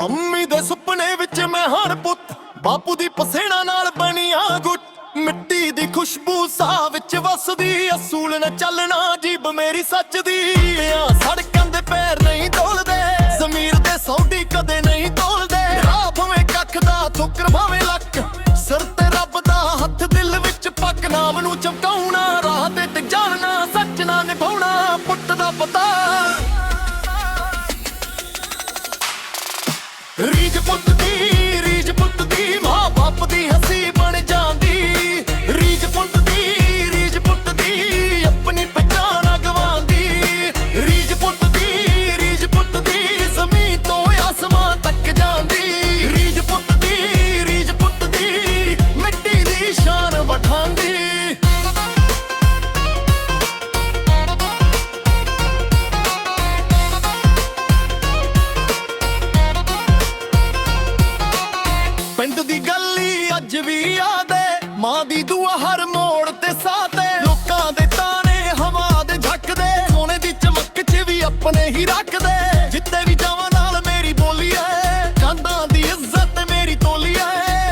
ਅੰਮੀ ਦੇ ਸੁਪਨੇ ਵਿੱਚ ਮੈਂ ਹਰ ਪੁੱਤ ਬਾਪੂ ਦੀ ਪਸੇਣਾ ਨਾਲ ਬਣੀਆਂ ਗੁੱਟ। ਮਿੱਟੀ ਦੀ ਖੁਸ਼ਬੂ ਸਾਹ ਵਿੱਚ ਵਸਦੀ, ਅਸੂਲ ਨਾ ਚੱਲਣਾ ਜੀਬ ਮੇਰੀ ਸੱਚਦੀ। ਆ ਸੜਕਾਂ ਦੇ ਪੈਰ ਨਹੀਂ ਡੋਲਦੇ, ਜ਼ਮੀਰ ਦੇ ਸੌਡੀ ਕਦੇ ਨਹੀਂ ਤੋਲਦੇ। ਰਾਹ ਭਾਵੇਂ ਕੱਖ ਦਾ ਠੋਕਰ ਭਾਵੇਂ ਲੱਕ, ਸਿਰ ਤੇ ਰੱਬ ਦਾ ਹੱਥ ਦਿਲ ਵਿੱਚ ਪੱਕ। ਨਾਮ ਨੂੰ ਚਮਕਾਉਣਾ ਰਾਹ ਤੇ ਟਿਕ ਜਾਣਾ, ਸੱਚ ਨਾ ਨਿਭਾਉਣਾ ਪੁੱਤ ਦਾ ਪਤਾ। ਰੀਝ ਪੁੱਤ ਦੀ ਮਾਂ ਬਾਪ ਦੀ ਹੱਸੀ ਬਣ ਜਾਂਦੀ। ਰੀਝ ਪੁੱਤ ਦੀ ਆਪਣੀ ਪਛਾਣ ਗਵਾਉਂਦੀ। ਰੀਝ ਪੁੱਤ ਦੀ ਜ਼ਮੀਨ ਤੋਂ ਆਸਮਾਨ ਤੱਕ ਜਾਂਦੀ। ਰੀਝ ਪੁੱਤ ਦੀ ਮਿੱਟੀ ਦੀ ਸ਼ਾਨ ਵਠਾਂਦੀ। ਪਿੰਡ ਦੀ ਗਲੀ ਅੱਜ ਵੀ ਯਾਦ ਏ, ਮਾਂ ਦੀ ਦੁਆ ਹਰ ਮੋੜ ਤੇ ਸਾਥ ਏ। ਲੋਕਾਂ ਦੇ ਤਾਣੇ ਹਵਾ ਦੇ ਝੱਕਦੇ, ਸੋਨੇ ਦੀ ਚਮਕ 'ਚ ਵੀ ਆਪਣੇ ਹੀ ਰੱਖਦੇ। ਜਿੱਤੇ ਵੀ ਜਾਵਾਂ ਨਾਲ ਮੇਰੀ ਬੋਲੀ ਏ, ਕੰਧਾਂ ਦੀ ਇੱਜ਼ਤ ਮੇਰੀ ਤੋਲੀ ਏ।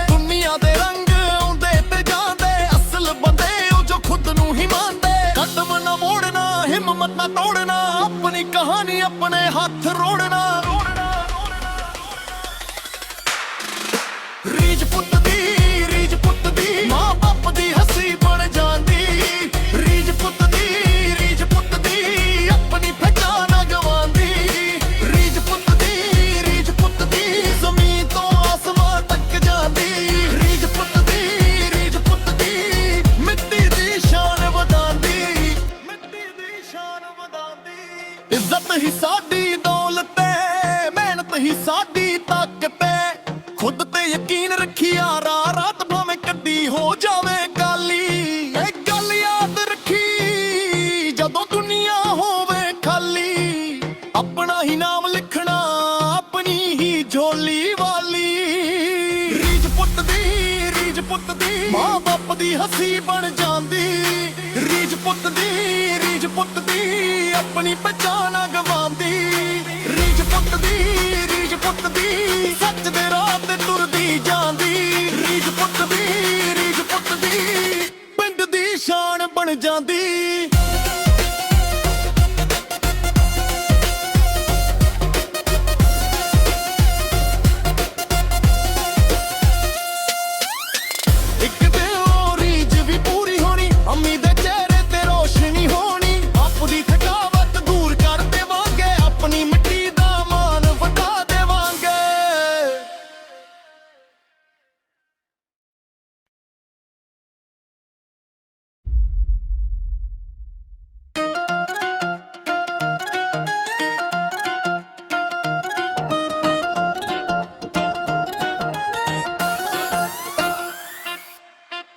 ਦੁਨੀਆ ਦੇ ਰੰਗ ਆਉਂਦੇ ਤੇ ਜਾਂਦੇ, ਅਸਲ ਬੰਦੇ ਉਹ ਜੋ ਖੁਦ ਨੂੰ ਹੀ ਮੰਨਦੇ। ਕਦਮ ਨਾ ਮੋੜਨਾ, ਹਿੰਮਤ ਨਾ ਤੋੜਨਾ, ਆਪਣੀ ਕਹਾਣੀ ਆਪਣੇ ਹੱਥ ਰੋੜਨਾ। ਰੀਝ ਪੁੱਤ ਦੀ ਮਾਂ ਬਾਪ ਦੀ ਹੱਸੀ ਬਣ ਜਾਂਦੀ। ਰੀਝ ਪੁੱਤ ਦੀ ਆਪਣੀ ਪਛਾਣ ਗਵਾਉਂਦੀ। ਰੀਝ ਪੁੱਤ ਦੀ ਜ਼ਮੀਨ ਤੋਂ ਆਸਮਾਨ ਤੱਕ ਜਾਂਦੀ। ਰੀਝ ਪੁੱਤ ਦੀ ਮਿੱਟੀ ਦੀ ਸ਼ਾਨ ਵਧਾਉਂਦੀ। ਇੱਜ਼ਤ ਹੀ ਸਾਡੀ ਦੌਲਤ ਏ, ਮਿਹਨਤ ਹੀ ਸਾਡੀ ਤਾਕਤ ਏ। ਖੁਦ ਤੇ ਯਕੀਨ ਰੱਖਿਆ ਰਾਤ ਭਾਵੇਂ ਕੱਢੀ ਹੋ ਜਾਵੇ ਕਾਲੀ। ਇਹ ਗੱਲ ਯਾਦ ਰੱਖੀ ਜਦੋਂ ਦੁਨੀਆ ਹੋਵੇ ਖਾਲੀ। ਆਪਣਾ ਹੀ ਨਾਮ ਲਿਖਣਾ ਆਪਣੀ ਹੀ ਝੋਲੀ ਵਾਲੀ। ਰੀਝ ਪੁੱਤ ਦੀ ਮਾਂ ਬਾਪ ਦੀ ਹੱਸੀ ਬਣ ਜਾਂਦੀ। ਰੀਝ ਪੁੱਤ ਦੀ ਆਪਣੀ ਪਛਾਣ ਗਵਾਉਂਦੀ। ਰੀਝ ਪੁੱਤ ਦੀ ਸੱਚ ਦੇ ਰਾਹ ਤੇ ਤੁਰਦੀ ਜਾਂਦੀ। ਰੀਝ ਪੁੱਤ ਦੀ ਪਿੰਡ ਦੀ ਸ਼ਾਨ ਬਣ ਜਾਂਦੀ। ਇੱਕ ਦਿਨ ਉਹ ਰੀਝ ਵੀ ਪੂਰੀ ਹੋਣੀ, ਅੰਮੀ ਦੇ ਚਿਹਰੇ ਤੇ ਰੋਸ਼ਨੀ ਹੋਣੀ। ਬਾਪੂ ਦੀ ਥਕਾਵਟ ਦੂਰ ਕਰ ਦੇਵਾਂਗੇ, ਆਪਣੀ ਮਿੱਟੀ ਦਾ ਮਾਣ ਵਧਾ ਦੇਵਾਂਗੇ।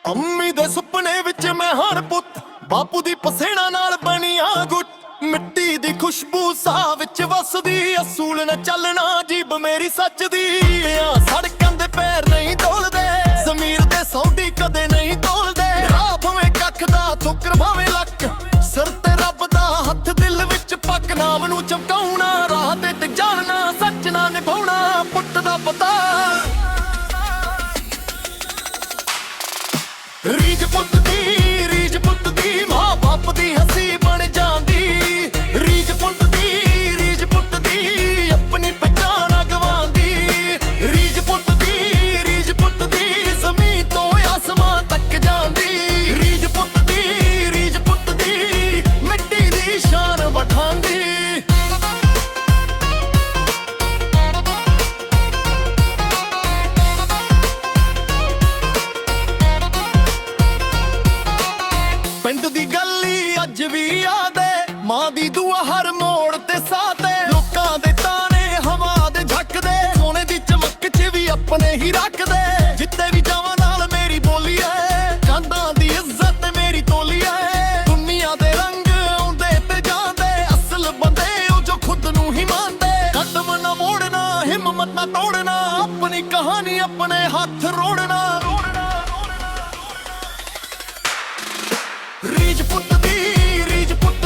ਅੰਮੀ ਦੇ ਸੁਪਨੇ ਵਿੱਚ ਮੈਂ ਹਰ ਪੁੱਤ ਬਾਪੂ ਦੀ ਪਸੇਣਾ ਨਾਲ ਬਣੀਆਂ ਗੁੱਟ। ਮਿੱਟੀ ਦੀ ਖੁਸ਼ਬੂ ਸਾਹ ਵਿੱਚ ਵਸਦੀ, ਅਸੂਲ ਨਾ ਚੱਲਣਾ ਜੀਬ ਮੇਰੀ ਸੱਚਦੀ। ਆ ਸੜਕਾਂ ਦੇ ਪੈਰ ਨਹੀਂ ਡੋਲਦੇ, ਜ਼ਮੀਰ ਦੇ ਸੌਡੀ ਕਦੇ ਨਹੀਂ ਤੋਲਦੇ। ਰਾਹ ਭਾਵੇਂ ਕੱਖ ਦਾ ਠੋਕਰ ਭਾਵੇਂ ਲੱਕ, ਸਿਰ ਤੇ ਰੱਬ ਦਾ ਹੱਥ ਦਿਲ ਵਿੱਚ ਪੱਕ। ਨਾਮ ਨੂੰ ਚਮਕਾਉਣਾ ਰਾਹ ਤੇ ਟਿਕ ਜਾਣਾ, ਸੱਚ ਨਾ ਨਿਭਾਉਣਾ ਪੁੱਤ ਦਾ ਪਤਾ। ਰੀਝ ਪੁੱਤ ਦੀ ਮਾਂ ਬਾਪ ਦੀ ਹੱਸੀ ਬਣ ਜਾਂਦੀ। ਰੀਝ ਪੁੱਤ ਦੀ ਆਪਣੀ ਪਛਾਣ ਗਵਾਉਂਦੀ। ਰੀਝ ਪੁੱਤ ਦੀ ਜ਼ਮੀਨ ਤੋਂ ਆਸਮਾਨ ਤੱਕ ਜਾਂਦੀ। ਰੀਝ ਪੁੱਤ ਦੀ ਮਿੱਟੀ ਦੀ ਸ਼ਾਨ ਵਠਾਂਦੀ। ਪਿੰਡ ਦੀ ਗਲੀ ਅੱਜ ਵੀ ਯਾਦ ਏ, ਮਾਂ ਦੀ ਦੁਆ ਹਰ ਮੋੜ ਤੇ ਸਾਥ ਏ। ਲੋਕਾਂ ਦੇ ਤਾਣੇ ਹਵਾ ਦੇ ਝੱਕਦੇ, ਸੋਨੇ ਦੀ ਚਮਕ 'ਚ ਵੀ ਆਪਣੇ ਹੀ ਰੱਖਦੇ। ਜਿੱਤੇ ਵੀ ਜਾਵਾਂ ਨਾਲ ਮੇਰੀ ਬੋਲੀ ਏ, ਕੰਧਾਂ ਦੀ ਇੱਜ਼ਤ ਮੇਰੀ ਤੋਲੀ ਏ। ਦੁਨੀਆ ਦੇ ਰੰਗ ਆਉਂਦੇ ਤੇ ਜਾਂਦੇ, ਅਸਲ ਬੰਦੇ ਉਹ ਜੋ ਖੁਦ ਨੂੰ ਹੀ ਮੰਨਦੇ। ਕਦਮ ਨਾ ਮੋੜਨਾ, ਹਿੰਮਤ ਨਾ ਤੋੜਨਾ, ਆਪਣੀ ਕਹਾਣੀ ਆਪਣੇ ਹੱਥ ਰੋੜਨਾ। ਰੀਝ ਪੁੱਤ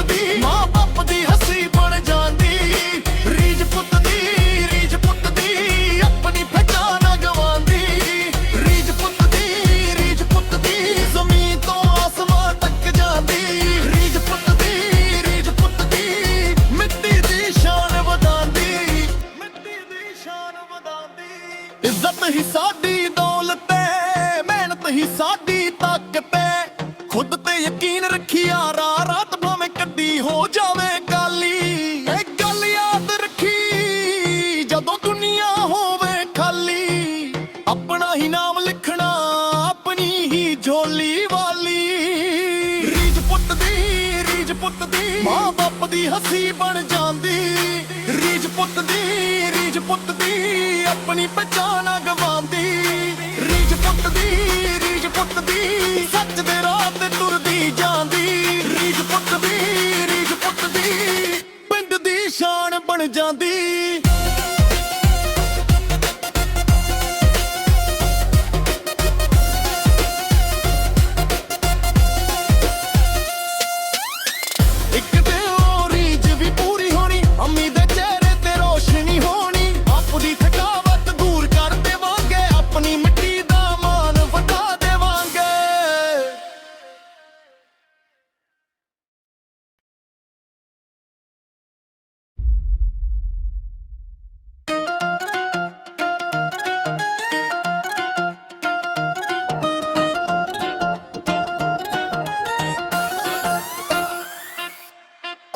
ਦੀ ਮਾਂ ਬਾਪ ਦੀ ਹੱਸੀ ਬਣ ਜਾਂਦੀ। ਰੀਝ ਪੁੱਤ ਦੀ ਇੱਜ਼ਤ ਹੀ ਸਾਡੀ ਦੌਲਤ ਏ, ਮਿਹਨਤ ਹੀ ਸਾਡੀ ਤਾਕਤ ਏ। ਖੁਦ ਤੇ ਯਕੀਨ ਰੱਖਿਆ ਰਾਤ ਭਾਵੇਂ ਕੱਢੀ ਹੋ ਜਾਵੇ ਕਾਲੀ। ਇਹ ਗੱਲ ਯਾਦ ਰੱਖੀ ਜਦੋਂ ਦੁਨੀਆ ਹੋਵੇ ਖਾਲੀ, ਆਪਣਾ ਹੀ ਨਾਮ ਲਿਖਣਾ ਆਪਣੀ ਹੀ ਝੋਲੀ ਵਾਲੀ। ਰੀਝ ਪੁੱਤ ਦੀ ਮਾਂ ਬਾਪ ਦੀ ਹੱਸੀ ਬਣ ਜਾਂਦੀ। ਰੀਝ ਪੁੱਤ ਦੀ ਆਪਣੀ ਪਛਾਣ ਗਵਾਉਂਦੀ। ਰੀਝ ਪੁੱਤ ਦੀ ਸੱਚ ਦੇ ਰਾਹ ਤੇ ਤੁਰਦੀ ਜਾਂਦੀ। ਰੀਝ ਪੁੱਤ ਦੀ ਪਿੰਡ ਦੀ ਸ਼ਾਨ ਬਣ ਜਾਂਦੀ।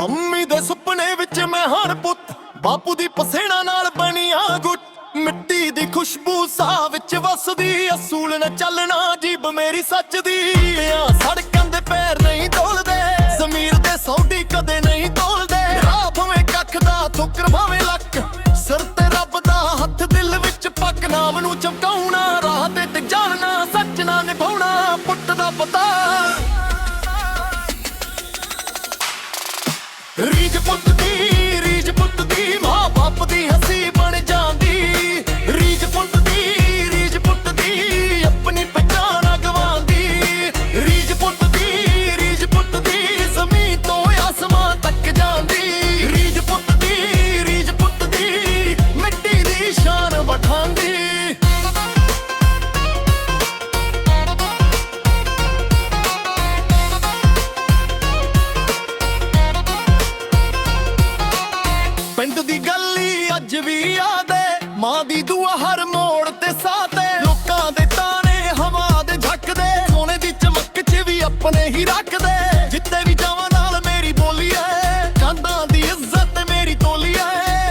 ਅੰਮੀ ਦੇ ਸੁਪਨੇ ਵਿੱਚ ਮੈਂ ਹਰ ਪੁੱਤ, ਬਾਪੂ ਦੀ ਪਸੇਣਾ ਨਾਲ ਬਣੀਆਂ ਗੁੱਟ। ਮਿੱਟੀ ਦੀ ਖੁਸ਼ਬੂ ਸਾਹ ਵਿੱਚ ਵਸਦੀ, ਅਸੂਲ ਨਾ ਚੱਲਣਾ ਜੀਬ ਮੇਰੀ ਸੱਚਦੀ। ਆ ਸੜਕਾਂ ਦੇ ਪੈਰ ਨਹੀਂ ਡੋਲਦੇ, ਜ਼ਮੀਰ ਦੇ ਸੌਡੀ ਕਦੇ ਨਹੀਂ ਤੋਲਦੇ। ਰਾਹ ਭਾਵੇਂ ਕੱਖ ਦਾ ਠੋਕਰ ਭਾਵੇਂ ਲੱਕ, ਸਿਰ ਤੇ ਰੱਬ ਦਾ ਹੱਥ ਦਿਲ ਵਿੱਚ ਪੱਕ। ਨਾਮ ਨੂੰ ਚਮਕਾਉਣਾ ਰਾਹ ਤੇ ਟਿਕ ਜਾਣਾ, ਸੱਚ ਨਾ ਨਿਭਾਉਣਾ ਪੁੱਤ ਦਾ ਪਤਾ। ਰੀਝ ਪੁੱਤ ਦੀ ਮਾਂ ਬਾਪ ਦੀ ਹੱਸੀ ਬਣ ਜਾਂਦੀ। ਰੀਝ ਪੁੱਤ ਦੀ ਆਪਣੀ ਪਛਾਣ ਗਵਾਉਂਦੀ। ਰੀਝ ਪੁੱਤ ਦੀ ਜ਼ਮੀਨ ਤੋਂ ਆਸਮਾਨ ਤੱਕ ਜਾਂਦੀ। ਰੀਝ ਪੁੱਤ ਦੀ ਮਿੱਟੀ ਦੀ ਸ਼ਾਨ ਵਠਾਂਦੀ। ਪਿੰਡ ਦੀ ਗਲੀ ਅੱਜ ਵੀ ਯਾਦ ਏ, ਮਾਂ ਦੀ ਦੁਆ ਹਰ ਮੋੜ ਤੇ ਸਾਥ ਏ। ਲੋਕਾਂ ਦੇ ਤਾਣੇ ਹਵਾ ਦੇ ਝੱਕਦੇ, ਸੋਨੇ ਦੀ ਚਮਕ 'ਚ ਵੀ ਆਪਣੇ ਹੀ ਰੱਖਦੇ। ਜਿੱਤੇ ਵੀ ਜਾਵਾਂ ਨਾਲ ਮੇਰੀ ਬੋਲੀ ਏ, ਕੰਧਾਂ ਦੀ ਇੱਜ਼ਤ ਮੇਰੀ ਤੋਲੀ ਏ।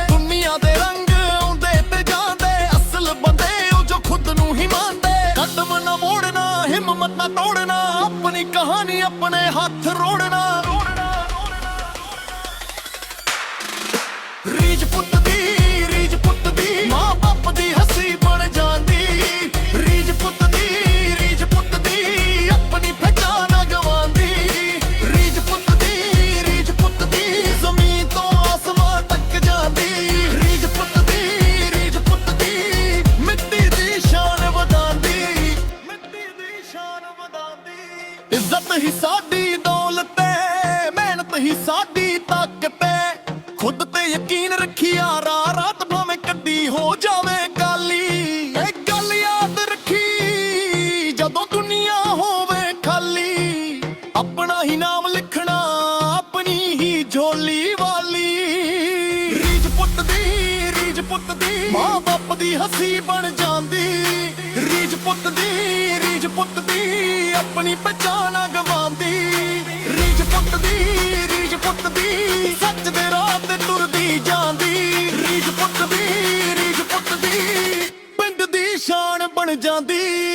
ਦੁਨੀਆ ਦੇ ਰੰਗ ਆਉਂਦੇ ਤੇ ਜਾਂਦੇ, ਅਸਲ ਬੰਦੇ ਉਹ ਜੋ ਖੁਦ ਨੂੰ ਹੀ ਮੰਨਦੇ। ਕਦਮ ਨਾ ਮੋੜਨਾ ਹਿੰਮਤ ਨਾ ਤੋੜਨਾ, ਆਪਣੀ ਕਹਾਣੀ ਆਪਣੇ ਹੱਥ ਰੋੜਨਾ। ਰੀਝ ਪੁੱਤ ਦੀ ਮਾਂ ਬਾਪ ਦੀ ਹੱਸੀ ਬਣ ਜਾਂਦੀ। ਰੀਝ ਪੁੱਤ ਦੀ ਆਪਣੀ ਪਛਾਣ ਗਵਾਉਂਦੀ। ਰੀਝ ਪੁੱਤ ਦੀ ਜ਼ਮੀਨ ਤੋਂ ਆਸਮਾਨ ਤੱਕ ਜਾਂਦੀ। ਰੀਝ ਪੁੱਤ ਦੀ ਮਿੱਟੀ ਦੀ ਸ਼ਾਨ ਵਧਾਉਂਦੀ। ਇੱਜ਼ਤ ਹੀ ਸਾਡੀ ਦੌਲਤ ਏ, ਮਿਹਨਤ ਹੀ ਸਾਡੀ ਤਾਕਤ ਏ। ਖੁਦ ਤੇ ਯਕੀਨ ਰੱਖਿਆ ਰਾਤ ਭਾਵੇਂ ਕੱਢੀ ਹੋ ਜਾਵੇ ਕਾਲੀ। ਇਹ ਗੱਲ ਯਾਦ ਰੱਖੀ ਜਦੋਂ ਦੁਨੀਆ ਹੋਵੇ ਖਾਲੀ, ਆਪਣਾ ਹੀ ਨਾਮ ਲਿਖਣਾ ਆਪਣੀ ਹੀ ਝੋਲੀ ਵਾਲੀ। ਰੀਝ ਪੁੱਤ ਦੀ ਮਾਂ ਬਾਪ ਦੀ ਹੱਸੀ ਬਣ ਜਾਂਦੀ। ਰੀਝ ਪੁੱਤ ਦੀ ਆਪਣੀ ਪਛਾਣ ਗਵਾਉਂਦੀ। ਰੀਝ ਪੁੱਤ ਦੀ ਸੱਚ ਦੇ ਰਾਹ ਤੇ ਤੁਰਦੀ ਜਾਂਦੀ। ਰੀਝ ਪੁੱਤ ਦੀ ਪਿੰਡ ਦੀ ਸ਼ਾਨ ਬਣ ਜਾਂਦੀ।